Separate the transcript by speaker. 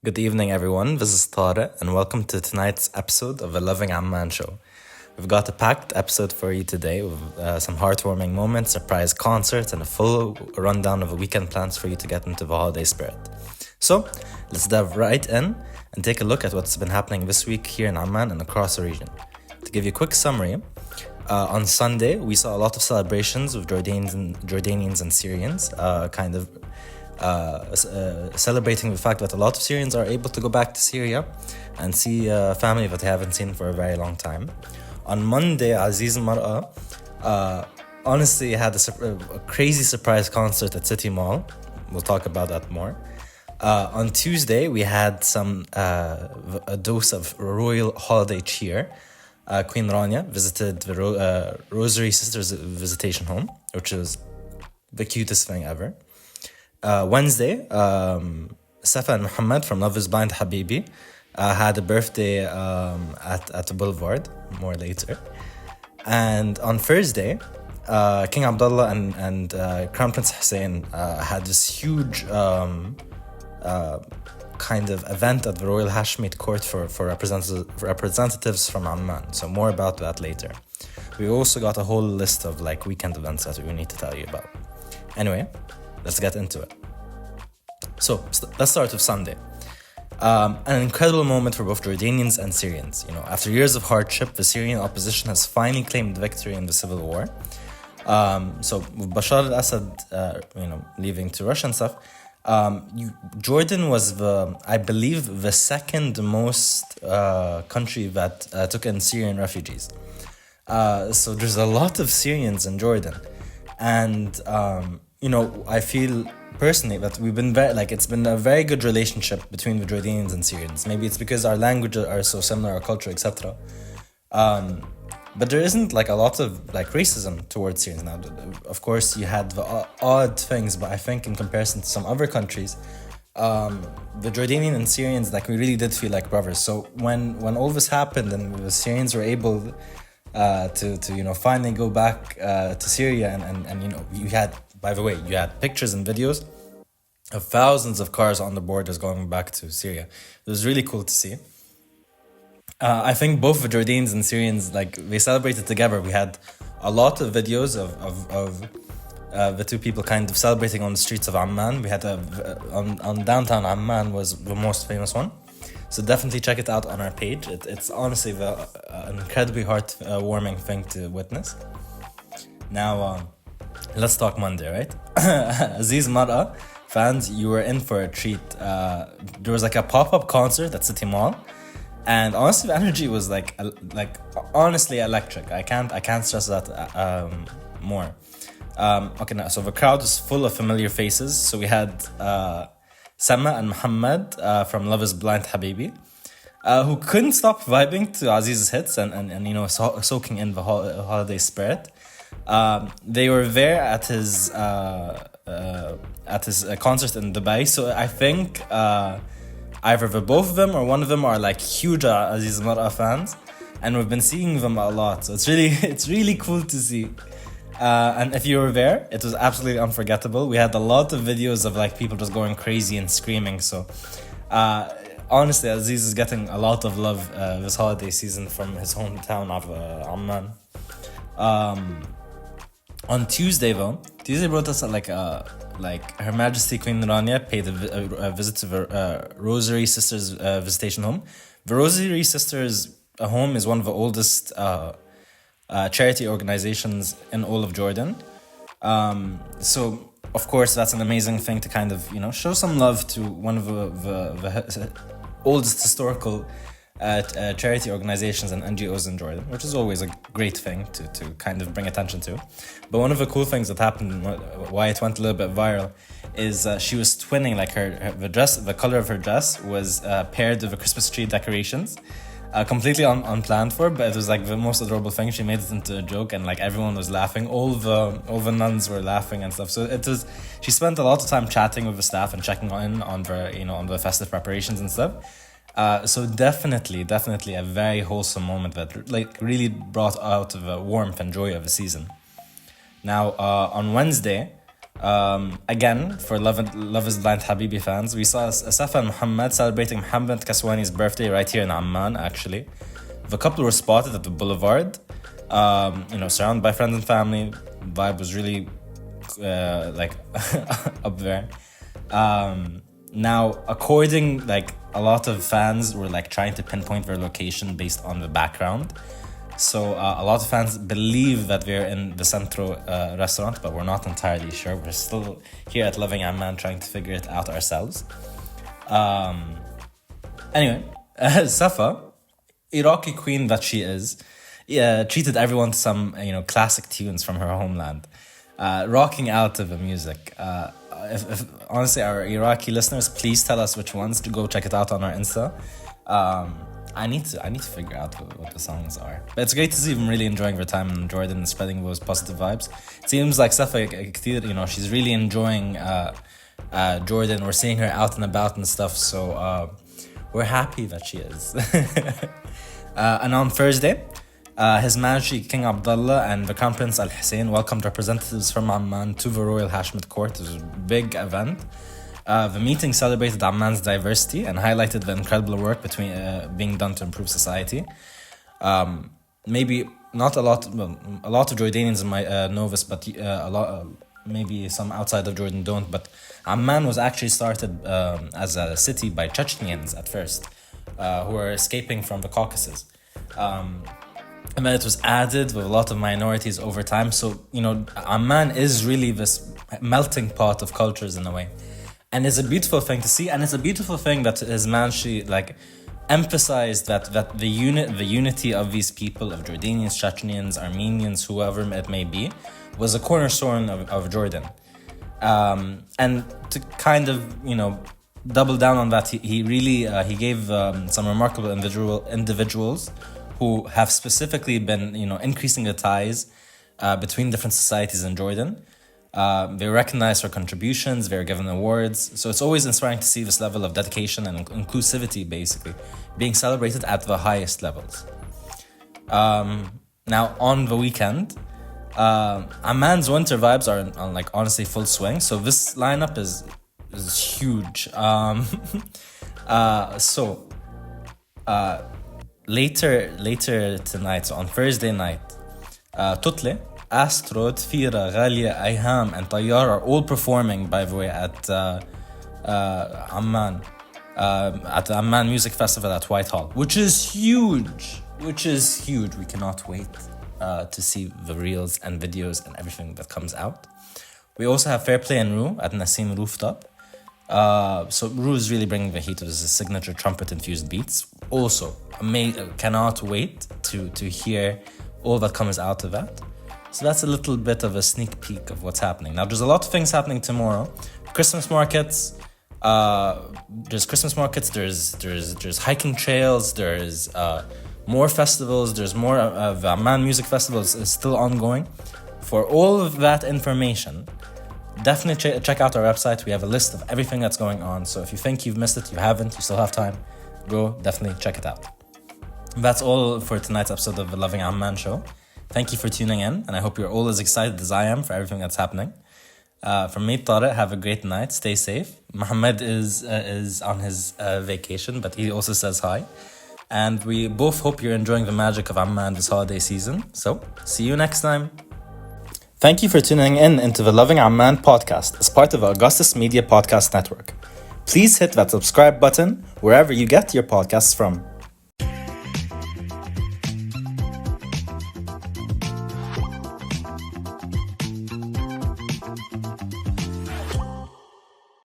Speaker 1: Good evening, everyone. This is Tara, and welcome to tonight's episode of the Loving Amman Show. We've got a packed episode for you today with some heartwarming moments, surprise concerts, and a full rundown of the weekend plans for you to get into the holiday spirit. So, let's dive right in and take a look at what's been happening this week here in Amman and across the region. To give you a quick summary, on Sunday, we saw a lot of celebrations with Jordanians and Syrians, celebrating the fact that a lot of Syrians are able to go back to Syria and see family that they haven't seen for a very long time. On Monday, Aziz and Maraka honestly had a crazy surprise concert at City Mall. We'll talk about that more. On Tuesday, we had a dose of royal holiday cheer. Queen Rania visited the Rosary Sisters Visitation Home, which was the cutest thing ever. Wednesday, Safa and Muhammad from Love is Blind Habibi had a birthday at the Boulevard, more later. And on Thursday, King Abdullah and Crown Prince Hussein had this huge kind of event at the Royal Hashemite Court for representatives from Amman. So more about that later. We also got a whole list of weekend events that we need to tell you about. Anyway, let's get into it. So let's start with Sunday. An incredible moment for both Jordanians and Syrians. After years of hardship, the Syrian opposition has finally claimed victory in the civil war. So with Bashar al-Assad, leaving to Russia and stuff, Jordan was I believe, the second most country that took in Syrian refugees. So there's a lot of Syrians in Jordan, and I feel personally that we've been it's been a very good relationship between the Jordanians and Syrians. Maybe it's because our languages are so similar, our culture, etc. But there isn't a lot of racism towards Syrians now. Of course, you had the odd things, but I think in comparison to some other countries, the Jordanian and Syrians we really did feel like brothers. So when all this happened and the Syrians were able to finally go back to Syria and you had, by the way, you had pictures and videos of thousands of cars on the borders going back to Syria. It was really cool to see. I think both the Jordanians and Syrians, they celebrated together. We had a lot of videos of the two people kind of celebrating on the streets of Amman. We had on downtown Amman was the most famous one. So definitely check it out on our page. It's honestly an incredibly heart-warming thing to witness. Now, let's talk Monday, right? Aziz Mar'a fans, you were in for a treat. There was a pop-up concert at City Mall. And honestly, the energy was honestly electric. I can't stress that more. So the crowd was full of familiar faces. So we had Sama and Muhammad from Love is Blind Habibi, who couldn't stop vibing to Aziz's hits and soaking in the holiday spirit. They were there at his concert in Dubai. So I think either the both of them or one of them are huge Aziz Mar'a fans, and we've been seeing them a lot. So it's really cool to see. And if you were there, it was absolutely unforgettable. We had a lot of videos of people just going crazy and screaming. So honestly, Aziz is getting a lot of love this holiday season from his hometown of Amman. On Tuesday brought us Her Majesty Queen Rania paid a visit to the Rosary Sisters Visitation Home. The Rosary Sisters Home is one of the oldest charity organizations in all of Jordan. So of course that's an amazing thing to kind of show some love to one of the oldest historical charity organizations and NGOs in Jordan, which is always a great thing to kind of bring attention to. But one of the cool things that happened, why it went a little bit viral, is she was twinning the dress. The color of her dress was paired with the Christmas tree decorations. Completely unplanned for, but it was the most adorable thing. She made it into a joke, and everyone was laughing. All the nuns were laughing and stuff. So she spent a lot of time chatting with the staff and checking in on the festive preparations and stuff. So definitely a very wholesome moment that really brought out the warmth and joy of the season. Now on Wednesday, Again, for Love is Blind Habibi fans, we saw Safa and Muhammad celebrating Muhammad Kaswani's birthday right here in Amman, actually. The couple were spotted at the boulevard, surrounded by friends and family. Vibe was really, up there. Now, according, a lot of fans were, trying to pinpoint their location based on the background. So a lot of fans believe that we're in the Centro restaurant, but we're not entirely sure. We're still here at Loving Amman trying to figure it out ourselves. Anyway, Safa, Iraqi queen that she is, treated everyone to some classic tunes from her homeland, rocking out to the music. If honestly, our Iraqi listeners, please tell us which ones, to go check it out on our Insta. I need to figure out what the songs are. But it's great to see them really enjoying their time in Jordan and spreading those positive vibes. It seems like Safa, she's really enjoying Jordan. We're seeing her out and about and stuff, so we're happy that she is. And on Thursday, His Majesty King Abdullah and the Crown Prince Al Hussein welcomed representatives from Amman to the Royal Hashemite Court. It was a big event. The meeting celebrated Amman's diversity and highlighted the incredible work being done to improve society. Maybe not a lot of Jordanians might know this, but maybe some outside of Jordan don't. But Amman was actually started as a city by Chechens at first, who were escaping from the Caucasus. And then it was added with a lot of minorities over time. So, Amman is really this melting pot of cultures in a way. And it's a beautiful thing to see, and it's a beautiful thing that His Majesty emphasized that the unity of these people, of Jordanians, Chechens, Armenians, whoever it may be, was a cornerstone of Jordan. And to kind of double down on that, he really gave some remarkable individuals who have specifically been increasing the ties between different societies in Jordan. They were recognized for contributions, they were given awards. So it's always inspiring to see this level of dedication and inclusivity, basically, being celebrated at the highest levels. Now, on the weekend, Amman's winter vibes are on honestly full swing. So this lineup is huge. Later tonight, so on Thursday night, Tutle, Astro, Tfira, Ghalia, Ayham, and Tayyar are all performing, by the way, at Amman, at the Amman Music Festival at Whitehall, which is huge. We cannot wait to see the reels and videos and everything that comes out. We also have Fair Play and Rue at Nassim Rooftop. So Rue is really bringing the heat with his signature trumpet-infused beats. Also, cannot wait to hear all that comes out of that. So that's a little bit of a sneak peek of what's happening. Now, there's a lot of things happening tomorrow. Christmas markets. There's Christmas markets. There's hiking trails. There's more festivals. There's more of Amman Music Festival is still ongoing. For all of that information, definitely check out our website. We have a list of everything that's going on. So if you think you've missed it, you haven't, you still have time, go definitely check it out. That's all for tonight's episode of the Loving Amman show. Thank you for tuning in, and I hope you're all as excited as I am for everything that's happening. From me, Tariq, have a great night. Stay safe. Mohammed is on his vacation, but he also says hi. And we both hope you're enjoying the magic of Amman this holiday season. So, see you next time. Thank you for tuning in into the Loving Amman podcast as part of the Augustus Media Podcast Network. Please hit that subscribe button wherever you get your podcasts from.